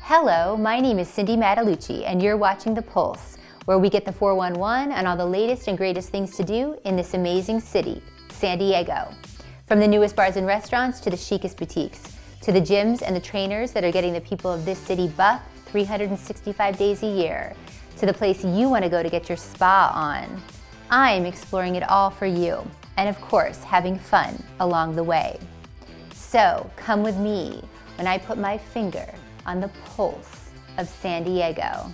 Hello, my name is Cindy Matalucci, and you're watching The Pulse, where we get the 411 on all the latest and greatest things to do in this amazing city, San Diego. From the newest bars and restaurants to the chicest boutiques, to the gyms and the trainers that are getting the people of this city buff 365 days a year, to the place you want to go to get your spa on. I'm exploring it all for you, and of course, having fun along the way. So come with me when I put my finger on the pulse of San Diego.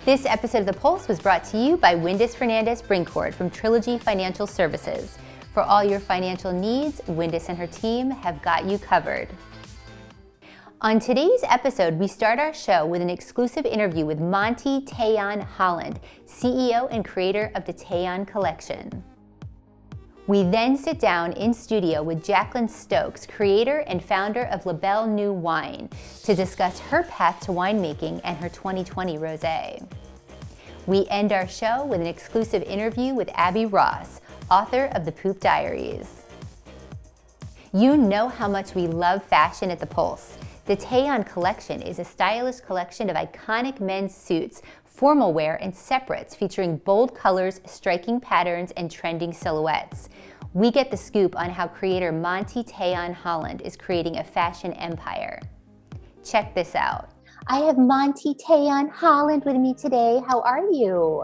This episode of The Pulse was brought to you by Windus Ferndez Brinkkord from Trilogy Financial Services. For all your financial needs, Windus and her team have got you covered. On today's episode, we start our show with an exclusive interview with Montee Tayion Holland, CEO and creator of the Tayion Collection. We then sit down in studio with Jacylyn Stokes, creator and founder of Belle Nue Wine, to discuss her path to winemaking and her 2020 rosé. We end our show with an exclusive interview with Abby Ross, author of the Poop Diaries. You know how much we love fashion at The Pulse. The Tayion Collection is a stylish collection of iconic men's suits, formal wear, and separates featuring bold colors, striking patterns, and trending silhouettes. We get the scoop on how creator Montee Tayion Holland is creating a fashion empire. Check this out. I have Montee Tayion Holland with me today. How are you?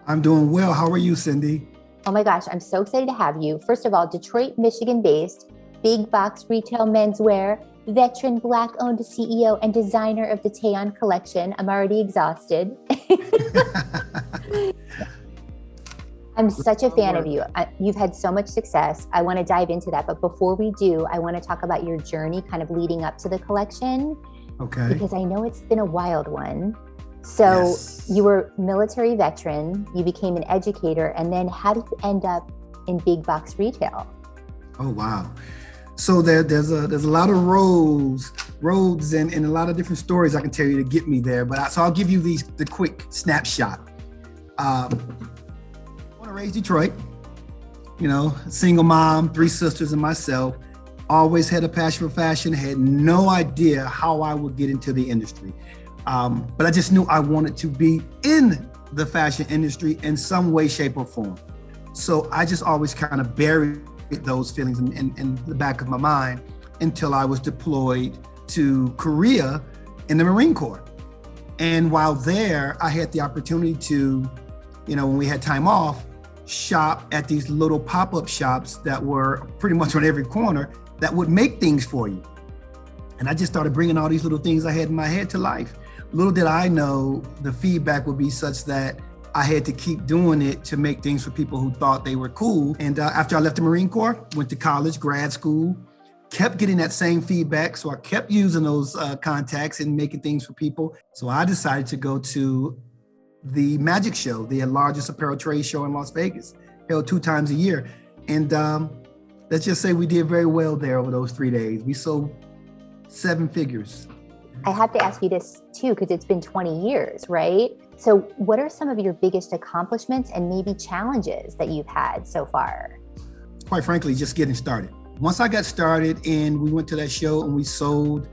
I'm doing well. How are you, Cindy? Oh my gosh, I'm so excited to have you. First of all, Detroit, Michigan-based, big box retail menswear, veteran Black-owned CEO and designer of the Tayion Collection. I'm already exhausted. I'm such a fan of you. You've had so much success. I want to dive into that. But before we do, I want to talk about your journey kind of leading up to the collection. Okay. Because I know it's been a wild one. So yes. You were military veteran, you became an educator, and then how did you end up in big box retail? Oh, wow. So there's a lot of roads and a lot of different stories I can tell you to get me there. But so I'll give you the quick snapshot. Born and raised Detroit, single mom, 3 sisters and myself. Always had a passion for fashion, had no idea how I would get into the industry. But I just knew I wanted to be in the fashion industry in some way, shape, or form. So I just always kind of buried those feelings in the back of my mind until I was deployed to Korea in the Marine Corps. And while there, I had the opportunity to, when we had time off, shop at these little pop-up shops that were pretty much on every corner that would make things for you. And I just started bringing all these little things I had in my head to life. Little did I know the feedback would be such that I had to keep doing it to make things for people who thought they were cool. And after I left the Marine Corps, went to college, grad school, kept getting that same feedback. So I kept using those contacts and making things for people. So I decided to go to the Magic Show, the largest apparel trade show in Las Vegas, held 2 times a year. And let's just say we did very well there over those 3 days. We sold 7 figures. I have to ask you this too, because it's been 20 years, right? So what are some of your biggest accomplishments and maybe challenges that you've had so far? Quite frankly, just getting started. Once I got started and we went to that show and we sold,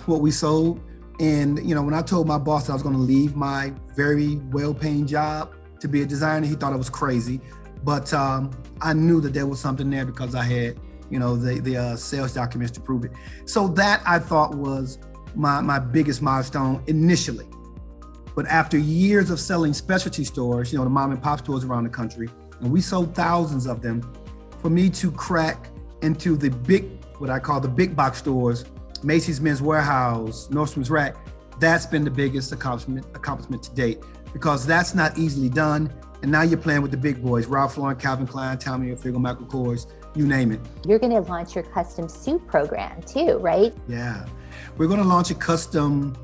what we sold. And, when I told my boss that I was going to leave my very well-paying job to be a designer, he thought I was crazy. But I knew that there was something there because I had, the sales documents to prove it. So that I thought was my biggest milestone initially. But after years of selling specialty stores, the mom and pop stores around the country, and we sold thousands of them, for me to crack into what I call the big box stores, Macy's Men's Warehouse, Nordstrom's Rack, that's been the biggest accomplishment to date, because that's not easily done. And now you're playing with the big boys, Ralph Lauren, Calvin Klein, Tommy Hilfiger, Michael Kors, you name it. You're going to launch your custom suit program too, right? Yeah, we're going to launch a custom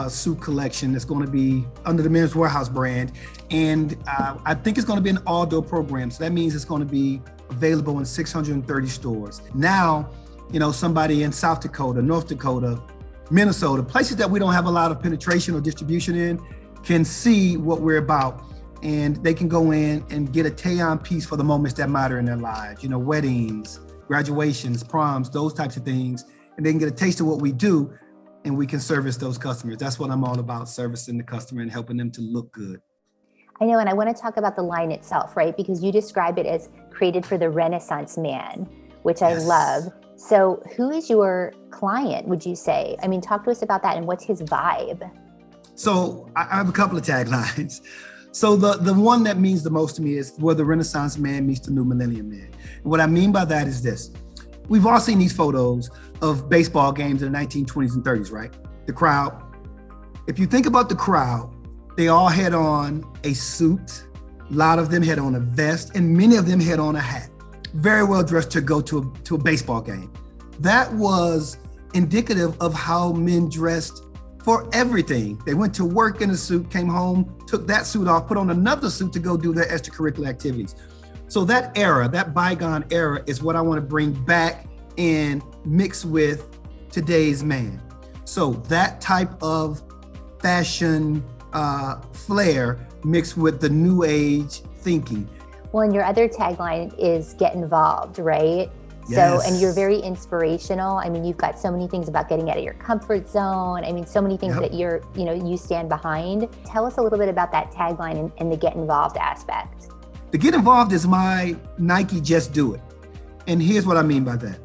suit collection that's going to be under the Men's Warehouse brand. And I think it's going to be an all-door program. So that means it's going to be available in 630 stores. Now, somebody in South Dakota, North Dakota, Minnesota, places that we don't have a lot of penetration or distribution in, can see what we're about. And they can go in and get a Tayion piece for the moments that matter in their lives, weddings, graduations, proms, those types of things. And they can get a taste of what we do. and we can service those customers. That's what I'm all about, servicing the customer and helping them to look good. I know, and I want to talk about the line itself, right? Because you describe it as created for the Renaissance man, which I love. So who is your client, would you say? I mean, talk to us about that and what's his vibe? So I have a couple of taglines. So the one that means the most to me is where the Renaissance man meets the new millennium man. And what I mean by that is this. We've all seen these photos of baseball games in the 1920s and 30s, right? The crowd. If you think about the crowd, they all had on a suit. A lot of them had on a vest, and many of them had on a hat. Very well dressed to go to a baseball game. That was indicative of how men dressed for everything. They went to work in a suit, came home, took that suit off, put on another suit to go do their extracurricular activities. So that era, that bygone era, is what I want to bring back and mix with today's man. So that type of fashion flair mixed with the new age thinking. Well, and your other tagline is get involved, right? Yes. So, and you're very inspirational. I mean, you've got so many things about getting out of your comfort zone. I mean, so many things that you stand behind. Tell us a little bit about that tagline and the get involved aspect. The get involved is my Nike Just Do It. And here's what I mean by that.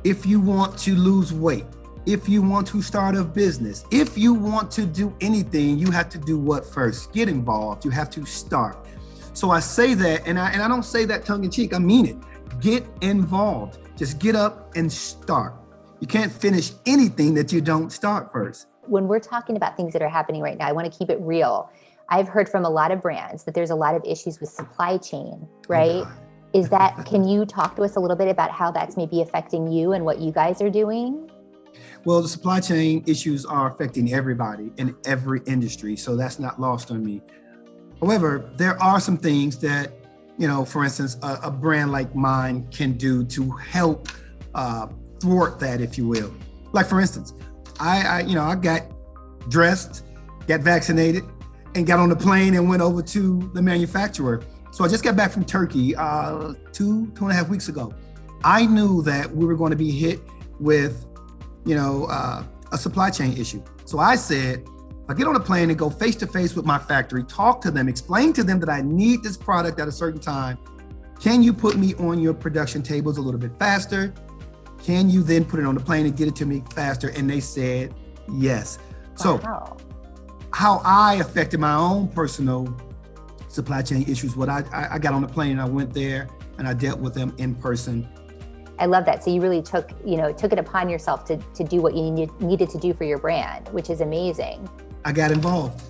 If you want to lose weight, if you want to start a business, if you want to do anything, you have to do what first? Get involved. You have to start. So I say that, and I don't say that tongue in cheek, I mean it. Get involved. Just get up and start. You can't finish anything that you don't start first. When we're talking about things that are happening right now, I want to keep it real. I've heard from a lot of brands that there's a lot of issues with supply chain, right? Can you talk to us a little bit about how that's maybe affecting you and what you guys are doing? Well, the supply chain issues are affecting everybody in every industry, so that's not lost on me. However, there are some things that, for instance, a brand like mine can do to help thwart that, if you will. Like, for instance, I got dressed, got vaccinated, and got on the plane and went over to the manufacturer. So I just got back from Turkey 2.5 weeks ago. I knew that we were going to be hit with, a supply chain issue. So I said, I get on a plane and go face to face with my factory, talk to them, explain to them that I need this product at a certain time. Can you put me on your production tables a little bit faster? Can you then put it on the plane and get it to me faster? And they said yes. So how I affected my own personal supply chain issues, I got on the plane and I went there and I dealt with them in person. I love that. So you really took it upon yourself to do what you needed to do for your brand, which is amazing. I got involved.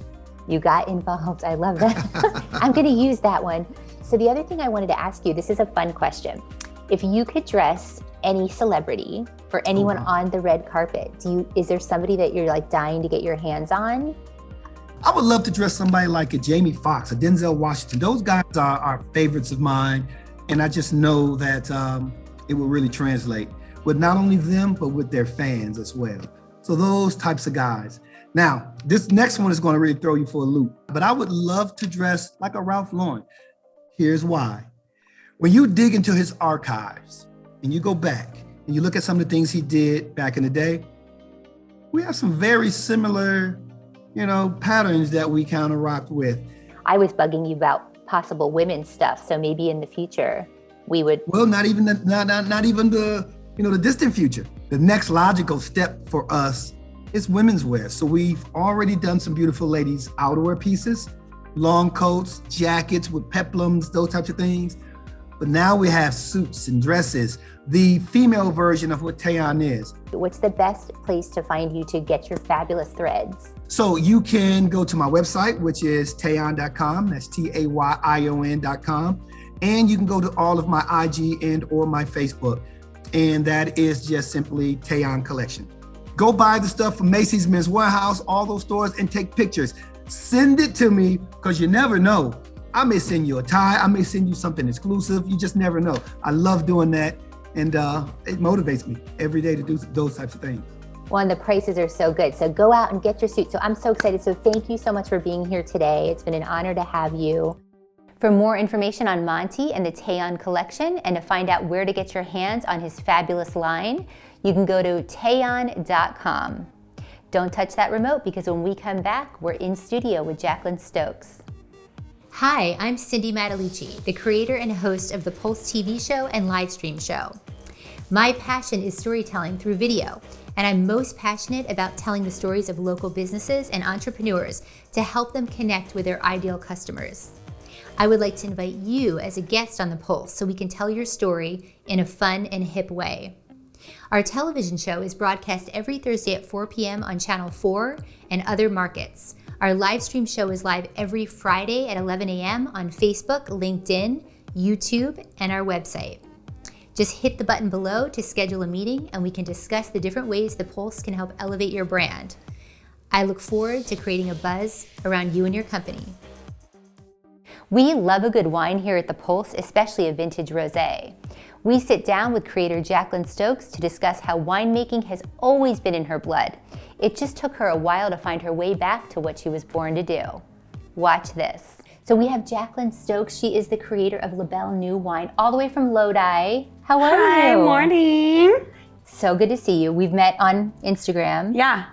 You got involved. I love that. I'm going to use that one. So the other thing I wanted to ask you, this is a fun question. If you could dress any celebrity or anyone on the red carpet, is there somebody that you're like dying to get your hands on? I would love to dress somebody like a Jamie Foxx, a Denzel Washington. Those guys are favorites of mine. And I just know that it will really translate with not only them, but with their fans as well. So those types of guys. Now, this next one is going to really throw you for a loop, but I would love to dress like a Ralph Lauren. Here's why. When you dig into his archives and you go back and you look at some of the things he did back in the day, we have some very similar, patterns that we kind of rocked with. I was bugging you about possible women's stuff. So maybe in the future we would. Well, not even the distant future. The next logical step for us is women's wear. So we've already done some beautiful ladies' outerwear pieces, long coats, jackets with peplums, those types of things. But now we have suits and dresses, the female version of what Tayion is. What's the best place to find you to get your fabulous threads? So you can go to my website, which is tayion.com. That's TAYION.com. And you can go to all of my IG and or my Facebook. And that is just simply Tayion Collection. Go buy the stuff from Macy's, Men's Warehouse, all those stores, and take pictures. Send it to me, because you never know. I may send you a tie. I may send you something exclusive. You just never know. I love doing that. And it motivates me every day to do those types of things. Well, and the prices are so good. So go out and get your suit. So I'm so excited. So thank you so much for being here today. It's been an honor to have you. For more information on Montee and the Tayion Collection, and to find out where to get your hands on his fabulous line, you can go to tayion.com. Don't touch that remote because when we come back, we're in studio with Jacylyn Stokes. Hi, I'm Cindy Mattalucci, the creator and host of the Pulse TV show and live stream show. My passion is storytelling through video, and I'm most passionate about telling the stories of local businesses and entrepreneurs to help them connect with their ideal customers. I would like to invite you as a guest on the Pulse so we can tell your story in a fun and hip way. Our television show is broadcast every Thursday at 4 p.m. on Channel 4 and other markets. Our live stream show is live every Friday at 11 a.m. on Facebook, LinkedIn, YouTube, and our website. Just hit the button below to schedule a meeting and we can discuss the different ways the Pulse can help elevate your brand. I look forward to creating a buzz around you and your company. We love a good wine here at the Pulse, especially a vintage rosé. We sit down with creator Jacylyn Stokes to discuss how winemaking has always been in her blood. It just took her a while to find her way back to what she was born to do. Watch this. So we have Jacylyn Stokes. She is the creator of Belle Nue Wine, all the way from Lodi. How are you? Hi, morning. So good to see you. We've met on Instagram. Yeah.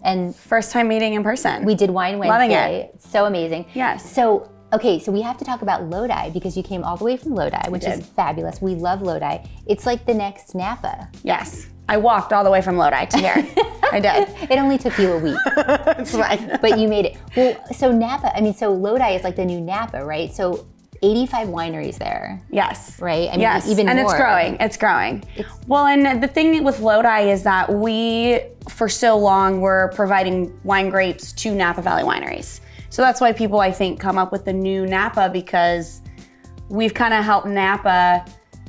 And first time meeting in person. We did Wine Wednesday. Loving it. So amazing. Yes. So, okay, so we have to talk about Lodi because you came all the way from Lodi, which is fabulous. We love Lodi. It's like the next Napa. Yes. I walked all the way from Lodi to here. I did. It only took you a week. It's fine. But you made it. Well, so Napa, so Lodi is like the new Napa, right? So 85 wineries there. Yes. Right? Yes. Even and more. It's growing. Well, and the thing with Lodi is that we, for so long, were providing wine grapes to Napa Valley wineries. So that's why people, I think, come up with the new Napa because we've kind of helped Napa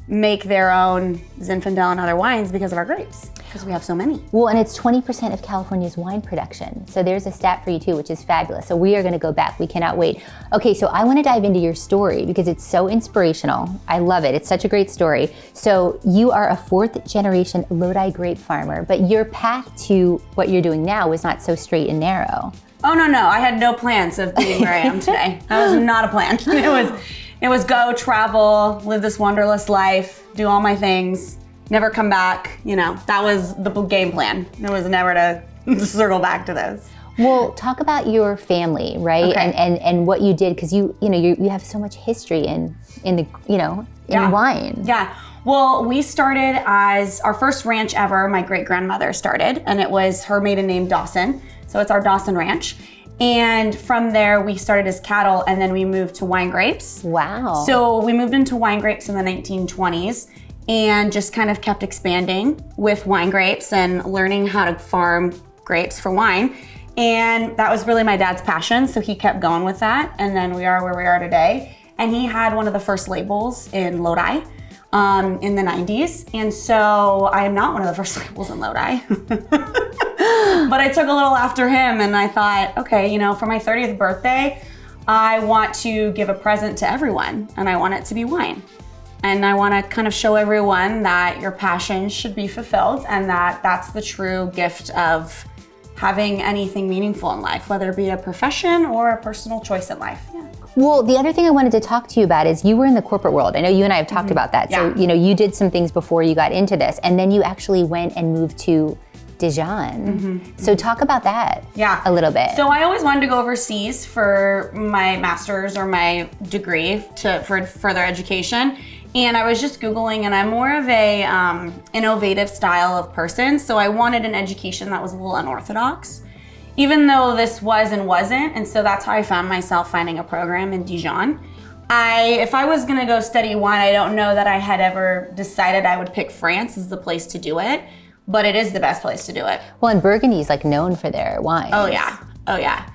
make their own Zinfandel and other wines because of our grapes, because we have so many. Well, and it's 20% of California's wine production. So there's a stat for you too, which is fabulous. So we are going to go back. We cannot wait. Okay, so I want to dive into your story because it's so inspirational. I love it. It's such a great story. So you are a 4th generation Lodi grape farmer, but your path to what you're doing now was not so straight and narrow. Oh, no. I had no plans of being where I am today. That was not a plan. It was go, travel, live this wanderlust life, do all my things, never come back. That was the game plan. It was never to circle back to this. Well, talk about your family, right? Okay. And what you did, because you have so much history in wine. Yeah. Well, we started as our first ranch ever. My great grandmother started, and it was her maiden name Dawson. So it's our Dawson Ranch. And from there, we started as cattle, and then we moved to wine grapes. Wow. So we moved into wine grapes in the 1920s and just kind of kept expanding with wine grapes and learning how to farm grapes for wine. And that was really my dad's passion, so he kept going with that. And then we are where we are today. And he had one of the first labels in Lodi in the 90s. And so I am not one of the first labels in Lodi. But I took a little after him and I thought, okay, for my 30th birthday, I want to give a present to everyone and I want it to be wine. And I want to kind of show everyone that your passion should be fulfilled and that that's the true gift of having anything meaningful in life, whether it be a profession or a personal choice in life. Yeah. Well, the other thing I wanted to talk to you about is you were in the corporate world. I know you and I have talked about that. Yeah. So, you did some things before you got into this and then you actually went and moved to Dijon. So talk about that a little bit. So I always wanted to go overseas for my master's or my degree for further education. And I was just Googling and I'm more of a innovative style of person. So I wanted an education that was a little unorthodox, even though this was and wasn't. And so that's how I found myself finding a program in Dijon. If I was gonna go study wine, I don't know that I had ever decided I would pick France as the place to do it. But it is the best place to do it. Well, and Burgundy's like known for their wines. Oh yeah.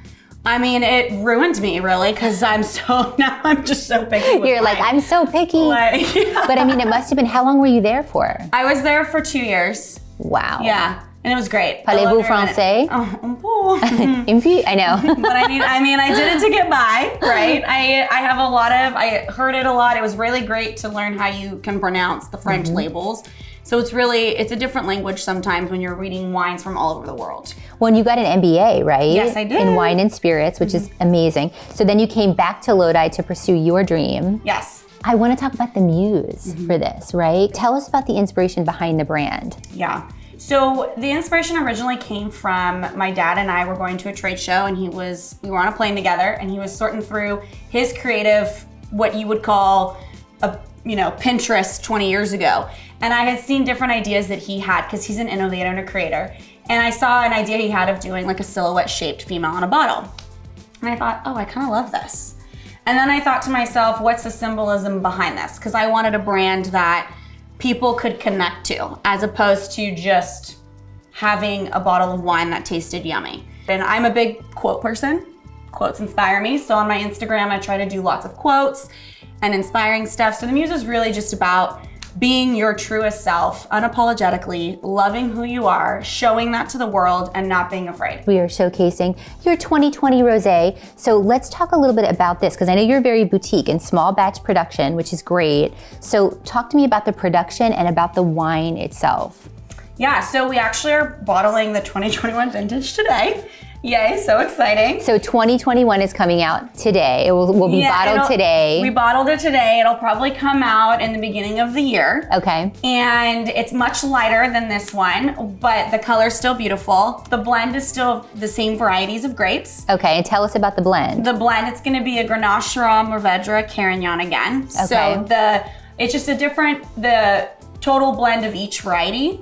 I mean, it ruined me really because I'm just so picky with You're like, I'm so picky. But I mean, it must have been, how long were you there for? I was there for 2 years. Wow. Yeah, and it was great. Parlez-vous français? I know. But I mean, I did it to get by, right? I heard it a lot. It was really great to learn how you can pronounce the French labels. So it's a different language sometimes when you're reading wines from all over the world. Well, and you got an MBA, right? Yes, I did. In wine and spirits, which is amazing. So then you came back to Lodi to pursue your dream. Yes. I want to talk about the muse for this, right? Tell us about the inspiration behind the brand. Yeah. So the inspiration originally came from my dad and I were going to a trade show, and we were on a plane together, and he was sorting through his creative, what you would call a Pinterest 20 years ago. And I had seen different ideas that he had, because he's an innovator and a creator. And I saw an idea he had of doing like a silhouette shaped female on a bottle. And I thought, oh, I kind of love this. And then I thought to myself, what's the symbolism behind this? Because I wanted a brand that people could connect to, as opposed to just having a bottle of wine that tasted yummy. And I'm a big quote person. Quotes inspire me. So on my Instagram, I try to do lots of quotes and inspiring stuff. So the muse is really just about being your truest self, unapologetically, loving who you are, showing that to the world, and not being afraid. We are showcasing your 2020 rosé. So let's talk a little bit about this, because I know you're very boutique and small batch production, which is great. So talk to me about the production and about the wine itself. Yeah, so we actually are bottling the 2021 vintage today. Yay, so exciting. So 2021 is coming out today. It will be bottled today. We bottled it today. It'll probably come out in the beginning of the year. Okay. And it's much lighter than this one, but the color's still beautiful. The blend is still the same varieties of grapes. Okay, and tell us about the blend. The blend, it's gonna be a Grenache, Syrah, Mourvedre, Carignan again. Okay. So it's just the total blend of each variety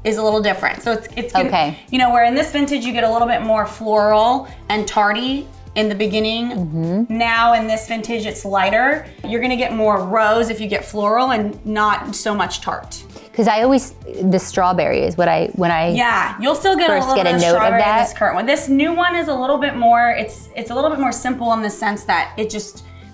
is a little different. So it's gonna, okay. Where in this vintage you get a little bit more floral and tarty in the beginning. Mm-hmm. Now in this vintage it's lighter. You're gonna get more rose if you get floral, and not so much tart. Because the strawberry is when I yeah, you'll still get a little bit of strawberry in this current one. This new one is a little bit more, it's a little bit more simple in the sense that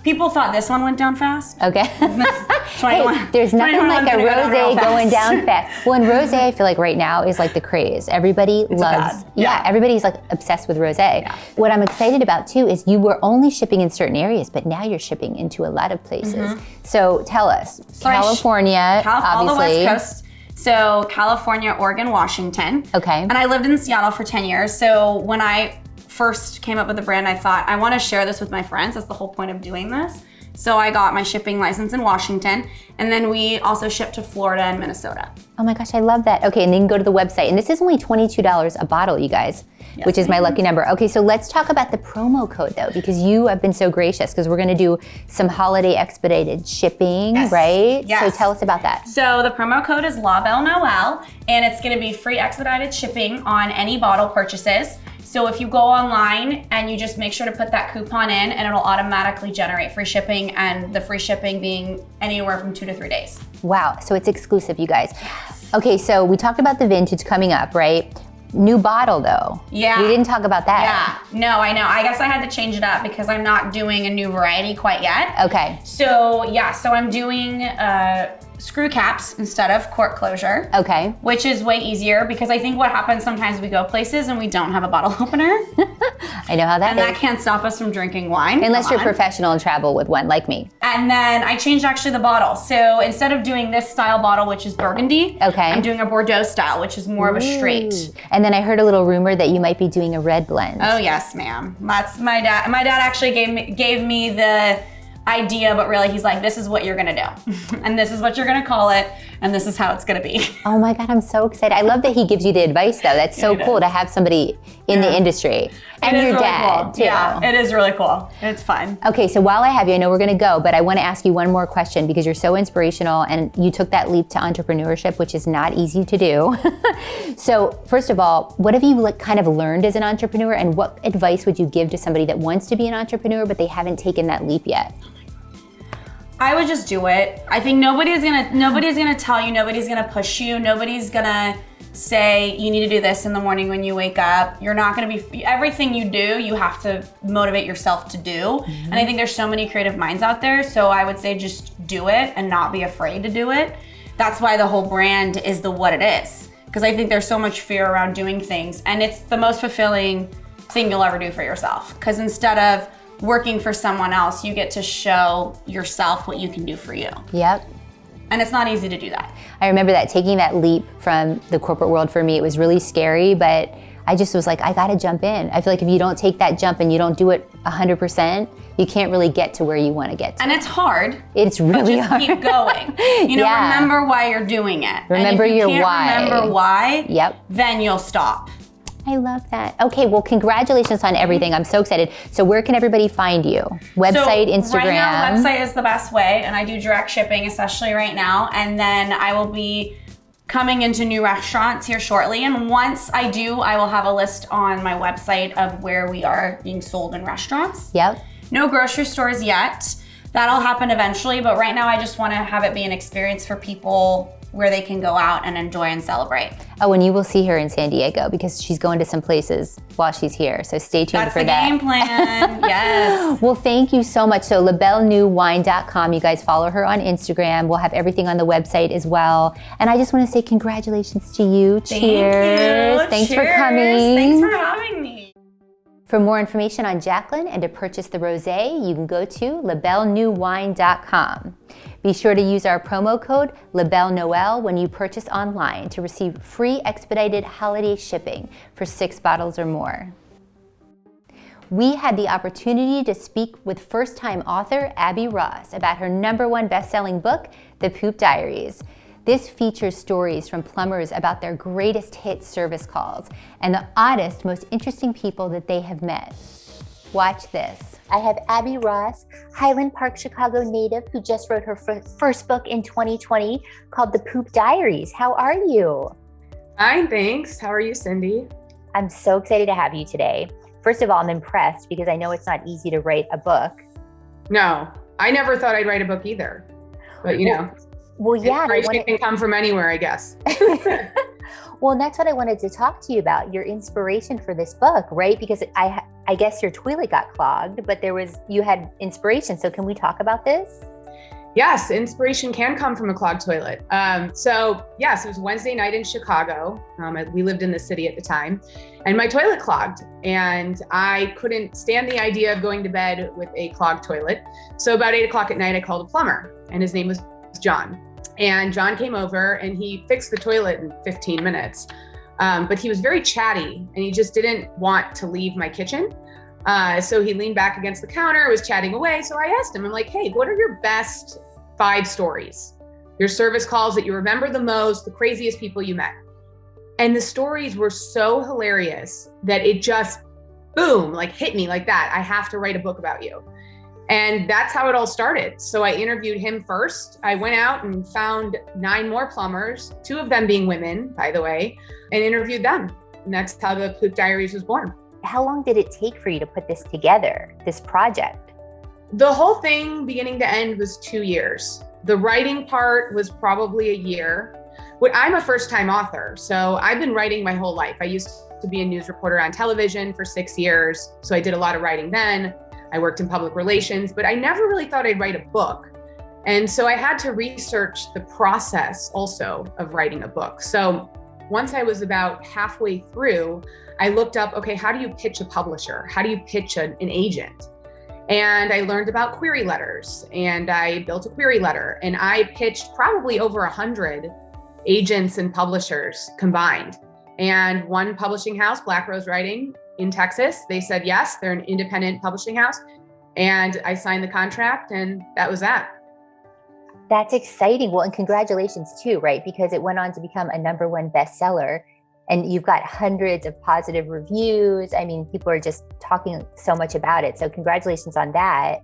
people thought this one went down fast. Okay. Hey, there's nothing like a rosé going down fast. Well, and rosé, I feel like right now is like the craze. Everybody loves. Everybody's like obsessed with rosé. Yeah. What I'm excited about too is you were only shipping in certain areas, but now you're shipping into a lot of places. Mm-hmm. So tell us, California, obviously. All the West Coast. So California, Oregon, Washington. Okay. And I lived in Seattle for 10 years. So when I first came up with the brand, I thought, I want to share this with my friends. That's the whole point of doing this. So I got my shipping license in Washington, and then we also ship to Florida and Minnesota. Oh my gosh, I love that. Okay, and then go to the website. And this is only $22 a bottle, you guys, which is my lucky number. Okay, so let's talk about the promo code though, because you have been so gracious, because we're gonna do some holiday expedited shipping, right? Yes. So tell us about that. So the promo code is La Belle Noël, and it's gonna be free expedited shipping on any bottle purchases. So if you go online and you just make sure to put that coupon in, and it'll automatically generate free shipping, and the free shipping being anywhere from 2 to 3 days. Wow, so it's exclusive, you guys. Okay, so we talked about the vintage coming up, right? New bottle though. Yeah. We didn't talk about that. Yeah, no, I know. I guess I had to change it up because I'm not doing a new variety quite yet. Okay. So I'm doing screw caps instead of cork closure. Okay. Which is way easier, because I think what happens sometimes we go places and we don't have a bottle opener. I know how that is. And that can't stop us from drinking wine. Unless you're professional and travel with one, like me. And then I changed actually the bottle. So instead of doing this style bottle, which is burgundy, okay, I'm doing a Bordeaux style, which is more of a straight. And then I heard a little rumor that you might be doing a red blend. Oh yes, ma'am. That's my dad. My dad actually gave me the idea, but really he's like, this is what you're gonna do. And this is what you're gonna call it, and this is how it's gonna be. Oh my God, I'm so excited. I love that he gives you the advice though. That's so cool to have somebody in the industry. And your dad too. Yeah, it is really cool. It's fun. Okay, so while I have you, I know we're gonna go, but I wanna ask you one more question, because you're so inspirational and you took that leap to entrepreneurship, which is not easy to do. So first of all, what have you kind of learned as an entrepreneur, and what advice would you give to somebody that wants to be an entrepreneur, but they haven't taken that leap yet? I would just do it. I think nobody's gonna tell you, nobody's gonna push you, nobody's gonna say you need to do this in the morning when you wake up. You're not gonna be, everything you do, you have to motivate yourself to do. Mm-hmm. And I think there's so many creative minds out there, so I would say just do it and not be afraid to do it. That's why the whole brand is what it is. Because I think there's so much fear around doing things, and it's the most fulfilling thing you'll ever do for yourself. Because instead of working for someone else, you get to show yourself what you can do for you. Yep. And it's not easy to do that. I remember that, taking that leap from the corporate world for me, it was really scary, but I just was like, I gotta jump in. I feel like if you don't take that jump and you don't do it 100%, you can't really get to where you want to get to. And it's hard. It's really just hard. Keep going. You know, remember why you're doing it. Remember and if you your can't why. Remember why. Yep. Then you'll stop. I love that. Okay, well, congratulations on everything. I'm so excited. So where can everybody find you? Website, Instagram? Right now, website is the best way, and I do direct shipping, especially right now. And then I will be coming into new restaurants here shortly. And once I do, I will have a list on my website of where we are being sold in restaurants. Yep. No grocery stores yet. That'll happen eventually, but right now I just want to have it be an experience for people where they can go out and enjoy and celebrate. Oh, and you will see her in San Diego because she's going to some places while she's here. So stay tuned for that. That's the game plan, yes. Well, thank you so much. So LaBelleNueWine.com, you guys follow her on Instagram. We'll have everything on the website as well. And I just want to say congratulations to you. Cheers. Thank you. Thanks for coming. Thanks for having me. For more information on Jacylyn and to purchase the rosé, you can go to LaBelleNueWine.com. Be sure to use our promo code LaBelleNoel when you purchase online to receive free expedited holiday shipping for 6 bottles or more. We had the opportunity to speak with first-time author Abby Ross about her #1 best-selling book, The Poop Diaries. This features stories from plumbers about their greatest hit service calls and the oddest, most interesting people that they have met. Watch this. I have Abby Ross, Highland Park, Chicago native, who just wrote her first book in 2020 called The Poop Diaries. How are you? Fine, thanks. How are you, Cindy? I'm so excited to have you today. First of all, I'm impressed because I know it's not easy to write a book. No, I never thought I'd write a book either. But Well, yeah. Inspiration can come from anywhere, I guess. Well, and that's what I wanted to talk to you about, your inspiration for this book, right? Because I guess your toilet got clogged, but you had inspiration. So can we talk about this? Yes, inspiration can come from a clogged toilet. So yes, it was Wednesday night in Chicago. We lived in the city at the time, and my toilet clogged, and I couldn't stand the idea of going to bed with a clogged toilet. So about 8 o'clock at night, I called a plumber, and his name was John. And John came over and he fixed the toilet in 15 minutes. But he was very chatty and he just didn't want to leave my kitchen. So he leaned back against the counter, was chatting away. So I asked him, I'm like, hey, what are your best 5 stories? Your service calls that you remember the most, the craziest people you met. And the stories were so hilarious that it just, boom, like hit me like that. I have to write a book about you. And that's how it all started. So I interviewed him first. I went out and found 9 more plumbers, 2 of them being women, by the way, and interviewed them. And that's how the Poop Diaries was born. How long did it take for you to put this together, this project? The whole thing, beginning to end, was 2 years. The writing part was probably a year. I'm a first-time author, so I've been writing my whole life. I used to be a news reporter on television for 6 years, so I did a lot of writing then. I worked in public relations, but I never really thought I'd write a book. And so I had to research the process also of writing a book. So once I was about halfway through, I looked up, okay, how do you pitch a publisher? How do you pitch an agent? And I learned about query letters, and I built a query letter, and I pitched probably over 100 agents and publishers combined. And one publishing house, Black Rose Writing, in Texas, they said yes, they're an independent publishing house. And I signed the contract, and that was that. That's exciting. Well, and congratulations too, right? Because it went on to become a #1 bestseller, and you've got hundreds of positive reviews. I mean, people are just talking so much about it. So congratulations on that.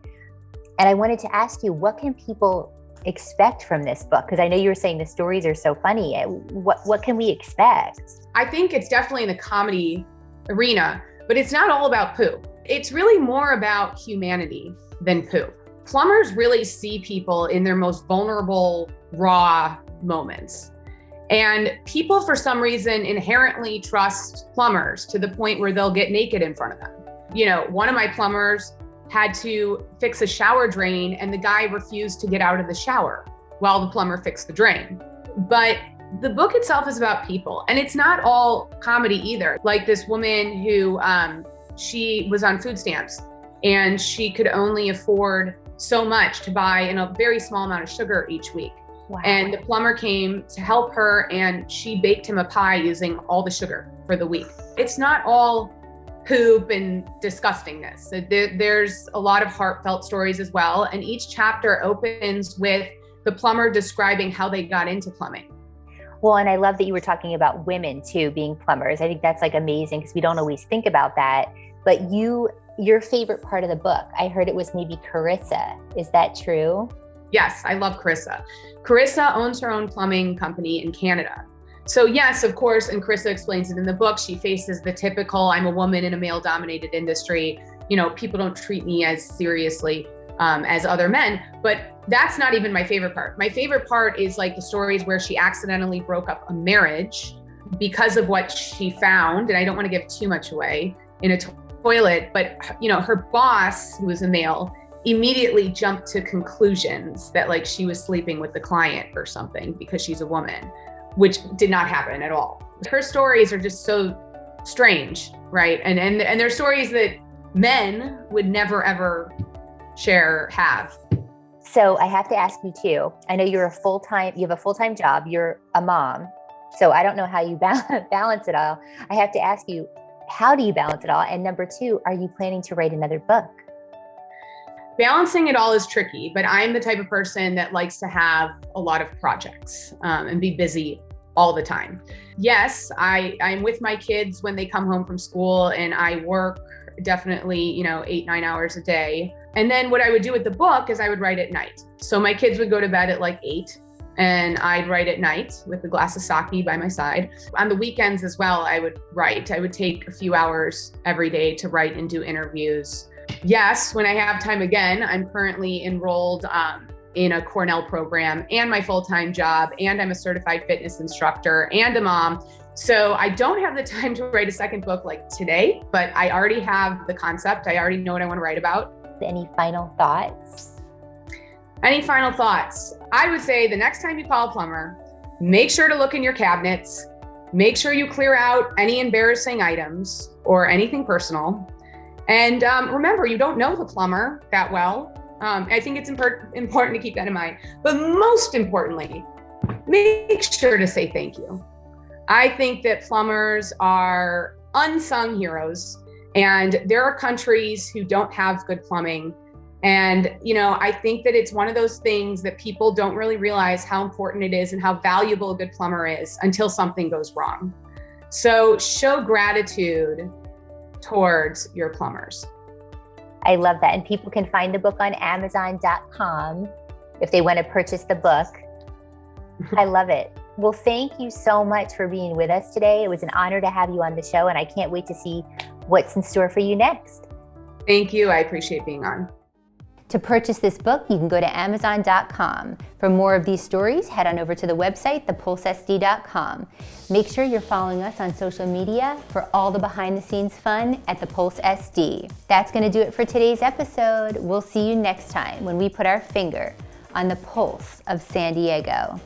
And I wanted to ask you, what can people expect from this book? Because I know you were saying the stories are so funny. What can we expect? I think it's definitely in the comedy arena, but it's not all about poop. It's really more about humanity than poop. Plumbers really see people in their most vulnerable, raw moments. And people, for some reason, inherently trust plumbers to the point where they'll get naked in front of them. One of my plumbers had to fix a shower drain, and the guy refused to get out of the shower while the plumber fixed the drain. But the book itself is about people, and it's not all comedy either. Like this woman who, she was on food stamps, and she could only afford so much to buy in a very small amount of sugar each week. Wow. And the plumber came to help her, and she baked him a pie using all the sugar for the week. It's not all poop and disgustingness. There's a lot of heartfelt stories as well. And each chapter opens with the plumber describing how they got into plumbing. Well, and I love that you were talking about women too, being plumbers. I think that's like amazing because we don't always think about that. But your favorite part of the book, I heard it was maybe Carissa. Is that true? Yes, I love Carissa. Carissa owns her own plumbing company in Canada. So yes, of course, and Carissa explains it in the book, she faces the typical, I'm a woman in a male-dominated industry. You know, people don't treat me as seriously as other men, but that's not even my favorite part. My favorite part is like the stories where she accidentally broke up a marriage because of what she found, and I don't want to give too much away, in a toilet, but you know, her boss, who was a male, immediately jumped to conclusions that like she was sleeping with the client or something because she's a woman, which did not happen at all. Her stories are just so strange, right? And they're stories that men would never ever have. So I have to ask you too, I know you have a full-time job, you're a mom. So I don't know how you balance it all. I have to ask you, how do you balance it all? And number two, are you planning to write another book? Balancing it all is tricky, but I'm the type of person that likes to have a lot of projects and be busy all the time. Yes, I'm with my kids when they come home from school, and I work definitely, 8-9 hours a day. And then what I would do with the book is I would write at night. So my kids would go to bed at like 8, and I'd write at night with a glass of sake by my side. On the weekends as well, I would write. I would take a few hours every day to write and do interviews. Yes, when I have time again, I'm currently enrolled in a Cornell program and my full-time job, and I'm a certified fitness instructor and a mom. So I don't have the time to write a second book like today, but I already have the concept. I already know what I want to write about. Any final thoughts? Any final thoughts? I would say the next time you call a plumber, make sure to look in your cabinets. Make sure you clear out any embarrassing items or anything personal. And remember, you don't know the plumber that well. I think it's important to keep that in mind. But most importantly, make sure to say thank you. I think that plumbers are unsung heroes, and there are countries who don't have good plumbing. And, I think that it's one of those things that people don't really realize how important it is and how valuable a good plumber is until something goes wrong. So show gratitude towards your plumbers. I love that. And people can find the book on Amazon.com if they want to purchase the book. I love it. Well, thank you so much for being with us today. It was an honor to have you on the show, and I can't wait to see what's in store for you next. Thank you. I appreciate being on. To purchase this book, you can go to Amazon.com. For more of these stories, head on over to the website, thepulsesd.com. Make sure you're following us on social media for all the behind-the-scenes fun at The Pulse SD. That's going to do it for today's episode. We'll see you next time when we put our finger on the pulse of San Diego.